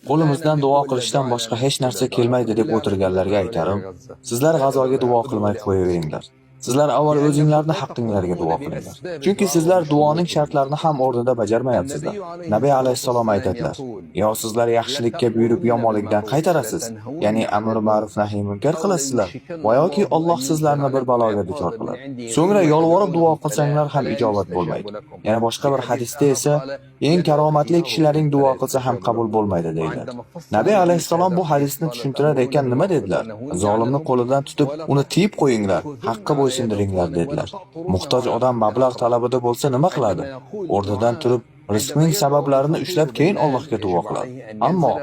Qo'limizdan duo qilishdan boshqa hech narsa kelmaydi deb o'tirganlarga aytarim, sizlar G'azoga duo qilmay qo'yaveringlar. Sizlar avval o'zinglarni haqqinglarga duo qilinglar. Chunki sizlar duoning shartlarini ham o'rnida bajarmayapsizlar. Nabiy alayhissalom aytadilar: "Yo sizlar yaxshilikka buyurib yomonlikdan qaytarasiz, ya'ni amr ma'ruf nahiy munkar qilasizlar, va yoki Alloh sizlarni bir baloga duchor qiladi. So'ngra yolvorib duo qilsanglar ham ijobat bo'lmaydi." Yana boshqa bir hadisda esa eng karomatli kishilaring duo qilsa ham qabul bo'lmaydi deyiladi. Nabiy alayhissalom bu hadisni tushuntirar ekan nima dedilar? Zolimni qo'lidan tutib, uni tiyib qo'yinglar, haqqi bo'ysundiringlar dedilar. Muhtoj odam mablag' talabida bo'lsa nima qiladi? O'rnidan turib rizqning sabablarini ushlab keyin Allohga duo qiladi. Ammo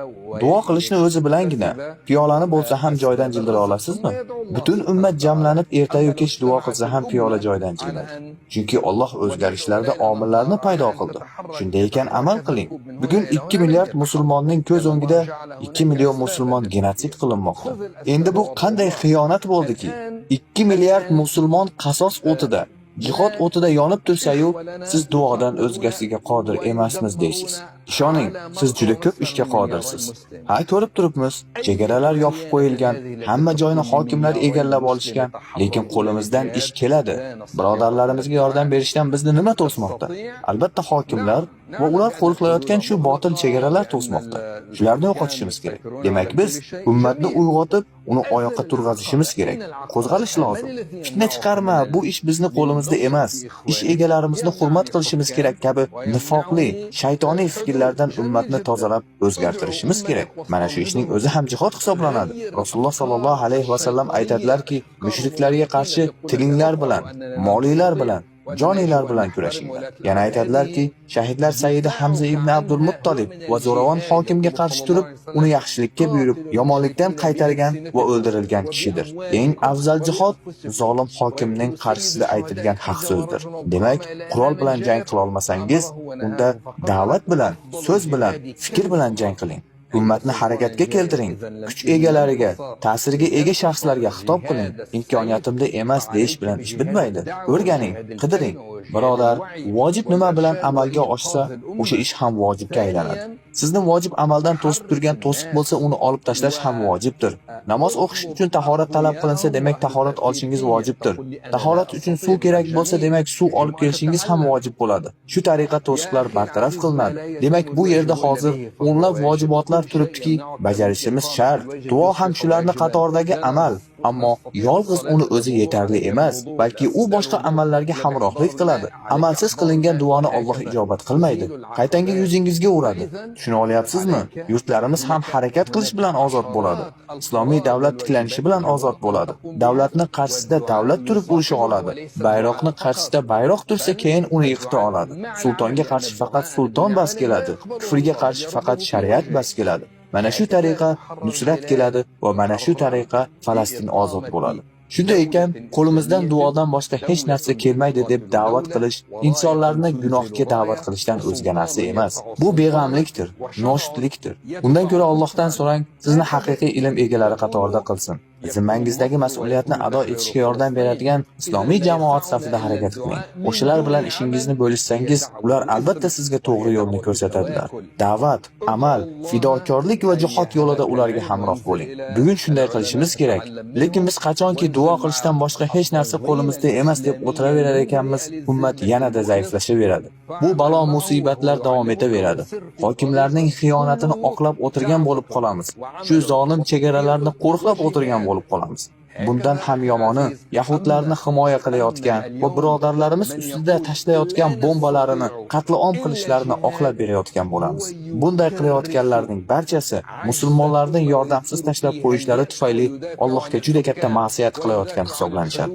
duo qilishni o'zi bilangina, piyolani bo'lsa ham joydan jildira olasizmi? Butun ummat jamlanib ertayu kech duo qilsa ham piyola joydan jilmaydi. Chunki Alloh o'zgarishlarda omillarni paydo qildi. Shunday ekan amal qiling. Bugun 2 milliard musulmonning ko'z o'ngida 2 million musulmon genotsid qilinmoqda. Endi bu qanday xiyonat bo'ldiki? 2 milliard musulmon qasos o'tida, jihod o'tida yonib tursa-yu, siz duodan o'zgasiga qodir emasmiz deysiz. Ishoning, siz juda ko'p ishga qodirsiz. Ha, ko'rib turibmiz, chegaralar yopib qo'yilgan, hamma joyni hokimlar egallab olishgan, lekin qo'limizdan ish keladi. Birodarlarimizga yordam berishdan bizni nima to'smoqda? Albatta hokimlar va ular qo'riqlayotgan shu botil chegaralar to'smoqda. Shularni yo'qotishimiz kerak. Demak, biz ummatni uyg'otib, uni oyoqqa turg'azishimiz kerak. Qo'zg'alish lozim. Fitna chiqarma, bu ish bizni qo'limizda emas. Ish egalarimizni hurmat qilishimiz kerak kabi nifoqli, shaytoniy fikrlardan ummatni tozalab o'zgartirishimiz kerak. Mana shu ishning o'zi ham jihod hisoblanadi. Rasululloh sallallohu alayhi va sallam aytadilar-ki, mushriklarga qarshi tilinglar bilan, molinglar bilan, joninglar bilan kurashinglar. Yana aytadilar-ki, shahidlar Sayyidi Hamza ibn Abdul Muttolib va zo'ravon hokimga qarshi turib, uni yaxshilikka buyurib, yomonlikdan qaytargan va o'ldirilgan kishidir. Eng afzal jihod zolim hokimning qarshisida aytilgan haq so'zdir. Demak, qurol bilan jang qila olmasangiz, unda da'vat bilan, so'z bilan, fikr bilan jang qiling. Ummatni harakatga keltiring. Kuch egalariga, ta'sirga ega shaxslarga xitob qiling. Imkoniyatimda emas deyish bilan ish bitmaydi. O'rganing, qidiring. Birodar, vojib nima bilan amalga oshsa, o'sha ish ham vojibga aylanadi. Sizni vojib amaldan to'sib turgan to'siq bo'lsa, uni olib tashlash ham vojibdir. Namoz o'qish uchun tahorat talab qilinsa, demak tahorat olishingiz vojibdir. Tahorat uchun suv kerak bo'lsa, demak suv olib kelishingiz ham vojib bo'ladi. Shu tariqa to'siqlar bartaraf qilinadi. Demak, bu yerda hozir o'nlab vojibotlar turibdiki, bajarishimiz shart. Duo ham shularni qatoridagi amal. Ammo yolg'iz uni o'zi yetarli emas, balki u boshqa amallarga hamrohlik qiladi. Amalsiz qilingan duoni Alloh ijobat qilmaydi. Qaytanga yuzingizga uradi. Tushuna olyapsizmi? Yurtlarimiz ham harakat qilish bilan ozod bo'ladi. Islomiy davlat tiklanishi bilan ozod bo'ladi. Davlatni qarshisida davlat turib urisha oladi. Bayroqni qarshisida bayroq tursa, keyin uni yiqita oladi. Sultonga qarshi faqat sulton bas keladi. Kufrga qarshi faqat shariat bas keladi. Mana shu tariqa nusrat keladi va mana shu tariqa Falastin ozod bo'ladi. Shunday ekan, qo'limizdan duodan boshqa hech narsa kelmaydi deb da'vat qilish insonlarni gunohga da'vat qilishdan o'zga narsa emas. Bu beg'amlikdir, noshudlikdir. Undan ko'ra Allohdan so'rang, sizni haqiqiy ilm egalari qatorida qilsin. Zimmangizdagi mas'uliyatni ado etishga yordam beradigan islomiy jamoat safida harakat qiling. O'shalar bilan ishingizni bo'lishsangiz, ular albatta sizga to'g'ri yo'lni ko'rsatadilar. Da'vat, amal, fidokorlik va jihod yo'lida ularga hamroh bo'ling. Bugun shunday qilishimiz kerak. Lekin biz qachonki duo qilishdan boshqa hech narsa qo'limizda emas deb o'tiraverar ekanmiz, ummat yanada zaiflashaveradi. Bu balo musibatlar davom etaveradi. Hokimlarning xiyonatini oqlab o'tirgan bo'lib qolamiz. Shu zolim chegaralarni qo'riqlab o'tirgan bo'lib qolamiz. Bundan ham yomoni, yahudlarni himoya qilayotgan va birodarlarimiz ustida tashlayotgan bombalarini qatl-om qilishlarini oqlab berayotgan bo'lamiz. Bunday qilayotganlarning barchasi musulmonlarning yordamsiz tashlab qo'yishlari tufayli Allohga juda katta ma'siyat qilayotgan hisoblanishadi.